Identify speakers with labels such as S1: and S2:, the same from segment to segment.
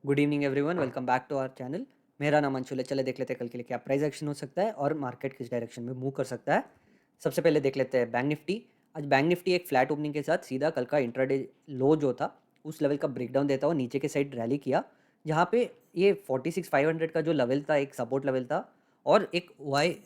S1: Good evening everyone, welcome back to our channel. मेरा नाम अंशुल है। चले देख लेते हैं कल के लिए क्या प्राइस एक्शन हो सकता है और मार्केट किस डायरेक्शन में मूव कर सकता है। सबसे पहले देख लेते हैं बैंक निफ्टी। आज बैंक निफ्टी एक फ्लैट ओपनिंग के साथ सीधा कल का इंट्राडे लो जो था उस लेवल का ब्रेकडाउन देता हुआ नीचे के साइड रैली किया, जहाँ पे ये 46,500 का जो लेवल था एक सपोर्ट लेवल था और एक वाई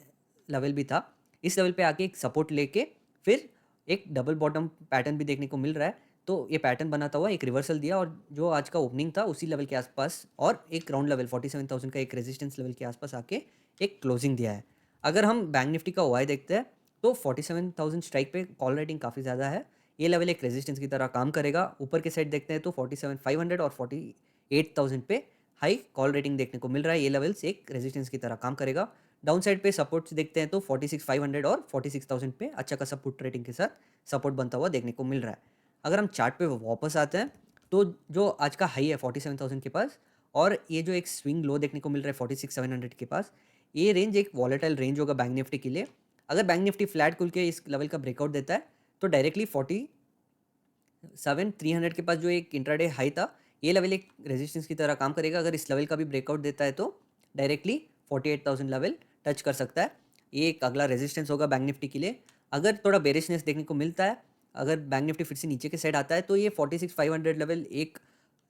S1: लेवल भी था। इस लेवल पे आके एक सपोर्ट लेके फिर एक डबल बॉटम पैटर्न भी देखने को मिल रहा है। तो ये पैटर्न बनाता हुआ एक रिवर्सल दिया और जो आज का ओपनिंग था उसी लेवल के आसपास और एक राउंड लेवल 47,000 का एक रेजिस्टेंस लेवल के आसपास आके एक क्लोजिंग दिया है। अगर हम बैंक निफ्टी का ओआई देखते हैं तो 47,000 स्ट्राइक पे कॉल रेटिंग काफ़ी ज़्यादा है। ये लेवल एक रेजिस्टेंस की तरह काम करेगा। ऊपर के साइड देखते हैं तो 47,500 और 48,000 पे हाई कॉल रेटिंग देखने को मिल रहा है। ये लेवल्स एक रेजिस्टेंस की तरह काम करेगा। डाउन साइड पे सपोर्ट्स देखते हैं तो 46,500 और 46,000 पे अच्छा खासा पुट रेटिंग के साथ सपोर्ट बनता हुआ देखने को मिल रहा है। अगर हम चार्ट पे वापस आते हैं तो जो आज का हाई है 47,000 के पास और ये जो एक स्विंग लो देखने को मिल रहा है 46,700 के पास, ये रेंज एक वॉलेटाइल रेंज होगा बैंक निफ्टी के लिए। अगर बैंक निफ्टी फ्लैट खुल के इस लेवल का ब्रेकआउट देता है तो डायरेक्टली 47,300 के पास जो एक इंट्राडे हाई था, ये लेवल एक रेजिस्टेंस की तरह काम करेगा। अगर इस लेवल का भी ब्रेकआउट देता है तो डायरेक्टली 48,000 लेवल टच कर सकता है। ये एक अगला रेजिस्टेंस होगा बैंक निफ्टी के लिए। अगर थोड़ा बेरिशनेस देखने को मिलता है, अगर बैंक निफ्टी फिर से नीचे के साइड आता है तो ये 46,500 लेवल एक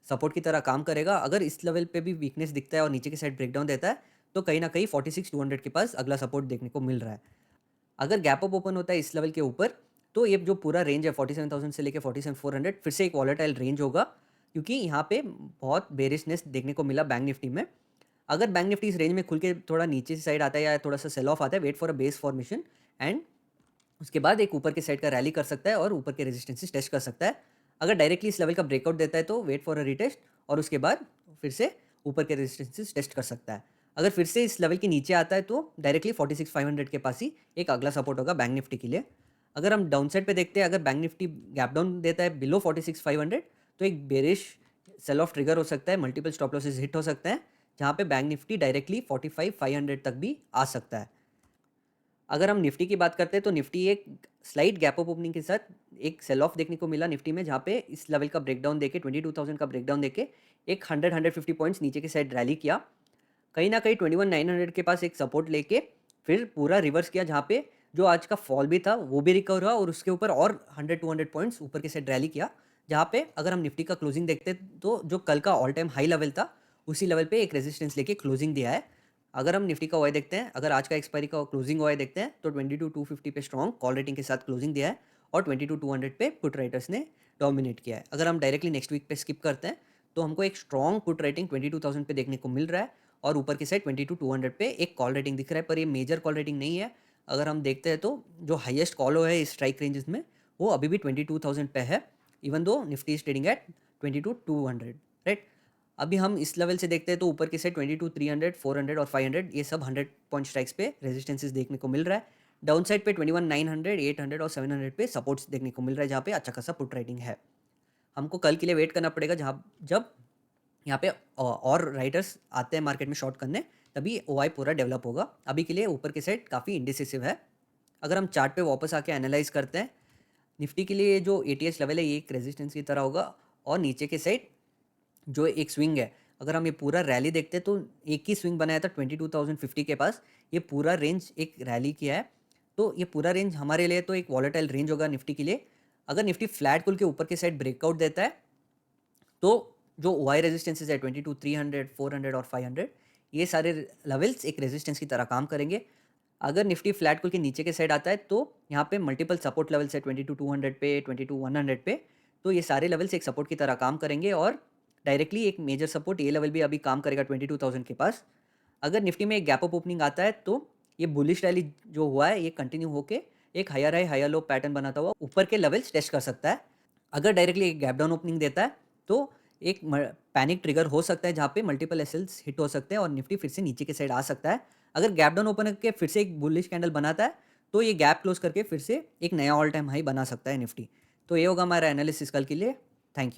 S1: सपोर्ट की तरह काम करेगा। अगर इस लेवल पे भी वीकनेस दिखता है और नीचे के साइड ब्रेकडाउन देता है तो कहीं ना कहीं 46,200 के पास अगला सपोर्ट देखने को मिल रहा है। अगर गैप अप ओपन होता है इस लेवल के ऊपर तो ये जो पूरा रेंज है 47,000 से लेकर 47,400 फिर से एक वॉलेटाइल रेंज होगा, क्योंकि यहाँ पे बहुत बेरिशनेस देखने को मिला बैंक निफ्टी में। अगर बैंक निफ्टी इस रेंज में खुल के थोड़ा नीचे साइड आता है या थोड़ा सा सेल ऑफ आता है, wait for a base formation and उसके बाद एक ऊपर के साइड का रैली कर सकता है और ऊपर के रेजिस्टेंसेस टेस्ट कर सकता है। अगर डायरेक्टली इस लेवल का ब्रेकआउट देता है तो वेट फॉर अ रीटेस्ट और उसके बाद फिर से ऊपर के रेजिस्टेंसेस टेस्ट कर सकता है। अगर फिर से इस लेवल के नीचे आता है तो डायरेक्टली 46,500 के पास ही एक अगला सपोर्ट होगा बैंक निफ्टी के लिए। अगर हम डाउन साइड पे देखते हैं, अगर बैंक निफ्टी गैप डाउन देता है बिलो 46,500 तो एक बेरिश सेल ऑफ ट्रिगर हो सकता है, मल्टीपल स्टॉप लॉसेस हिट हो सकते हैं, जहाँ पे बैंक निफ्टी डायरेक्टली 45,500 तक भी आ सकता है। अगर हम निफ्टी की बात करते हैं तो निफ्टी एक स्लाइट गैप अप ओपनिंग के साथ एक सेल ऑफ देखने को मिला निफ्टी में, जहाँ पे इस लेवल का ब्रेकडाउन देके 22,000 का ब्रेकडाउन देके एक 150 पॉइंट्स नीचे की साइड रैली किया। कहीं ना कहीं 21,900 के पास एक सपोर्ट लेके फिर पूरा रिवर्स किया, जहाँ पे जो आज का फॉल भी था वो भी रिकवर हुआ और उसके ऊपर और 100-200 पॉइंट्स ऊपर की साइड रैली किया। जहाँ पे अगर हम निफ्टी का क्लोजिंग देखते हैं तो जो कल का ऑल टाइम हाई लेवल था उसी लेवल पे एक रेजिस्टेंस लेके क्लोजिंग दिया है। अगर हम निफ्टी का ओआई देखते हैं, अगर आज का एक्सपायरी का क्लोजिंग ओआई देखते हैं तो 22,250 पे स्ट्रॉन्ग कॉल रेटिंग के साथ क्लोजिंग दिया है और 22,200 पे पुट राइटर्स ने डोमिनेट किया है। अगर हम डायरेक्टली नेक्स्ट वीक पे स्किप करते हैं तो हमको एक स्ट्रॉन्ग पुट रेटिंग 22,000 पे देखने को मिल रहा है और ऊपर की साइड 22,200 पे एक कॉल रेटिंग दिख रहा है, पर ये मेजर कॉल रेटिंग नहीं है। अगर हम देखते हैं तो जो हाईएस्ट कॉल है इस स्ट्राइक रेंजेस में वो अभी भी 22,000 पे है, even though Nifty is trading at 22,200, right. अभी हम इस लेवल से देखते हैं तो ऊपर की साइड 22,300, 400 और 500 ये सब 100 पॉइंट स्ट्राइक्स पे रेजिस्टेंसेस देखने को मिल रहा है। डाउन साइड पे 21,900, 800 और 700 पे सपोर्ट्स देखने को मिल रहा है, जहाँ पे अच्छा खासा पुट राइटिंग है। हमको कल के लिए वेट करना पड़ेगा, जहाँ जब यहाँ पे और राइडर्स आते हैं मार्केट में शॉर्ट करने, तभी ओआई पूरा डेवलप होगा। अभी के लिए ऊपर की साइड काफ़ी इंडिसिसिव है। अगर हम चार्ट पे वापस आके एनालाइज करते हैं, निफ्टी के लिए जो एटीएच लेवल है ये एक रेजिस्टेंस की तरह होगा और नीचे के साइड जो एक स्विंग है, अगर हम ये पूरा रैली देखते हैं तो एक ही स्विंग बनाया था 22,050 के पास। ये पूरा रेंज एक रैली किया है, तो ये पूरा रेंज हमारे लिए तो एक वॉलेटाइल रेंज होगा निफ्टी के लिए। अगर निफ्टी फ्लैट खुल के ऊपर के साइड ब्रेकआउट देता है तो जो वाई रेजिस्टेंसेज है 22,300, 400 और 500, ये सारे लेवल्स एक रेजिस्टेंस की तरह काम करेंगे। अगर निफ्टी फ्लैट खुल के नीचे के साइड आता है तो यहाँ पे मल्टीपल सपोर्ट लेवल्स है 22,200 पे, 22,100 पे, तो ये सारे लेवल्स एक सपोर्ट की तरह काम करेंगे और डायरेक्टली एक मेजर सपोर्ट ये लेवल भी अभी काम करेगा 22,000 के पास। अगर निफ्टी में एक गैप अप ओपनिंग आता है तो ये बुलिश रैली जो हुआ है ये कंटिन्यू होके एक higher high higher low pattern बनाता हुआ ऊपर के लेवल्स टेस्ट कर सकता है। अगर डायरेक्टली एक गैप डाउन ओपनिंग देता है तो एक पैनिक ट्रिगर हो सकता है, जहाँ पे मल्टीपल एसएल्स हिट हो सकते हैं और निफ्टी फिर से नीचे के साइड आ सकता है। अगर गैप डाउन ओपन करके फिर से एक बुलिश कैंडल बनाता है तो ये गैप क्लोज करके फिर से एक नया ऑल टाइम हाई बना सकता है निफ्टी। तो ये होगा हमारा एनालिसिस कल के लिए। Thank you.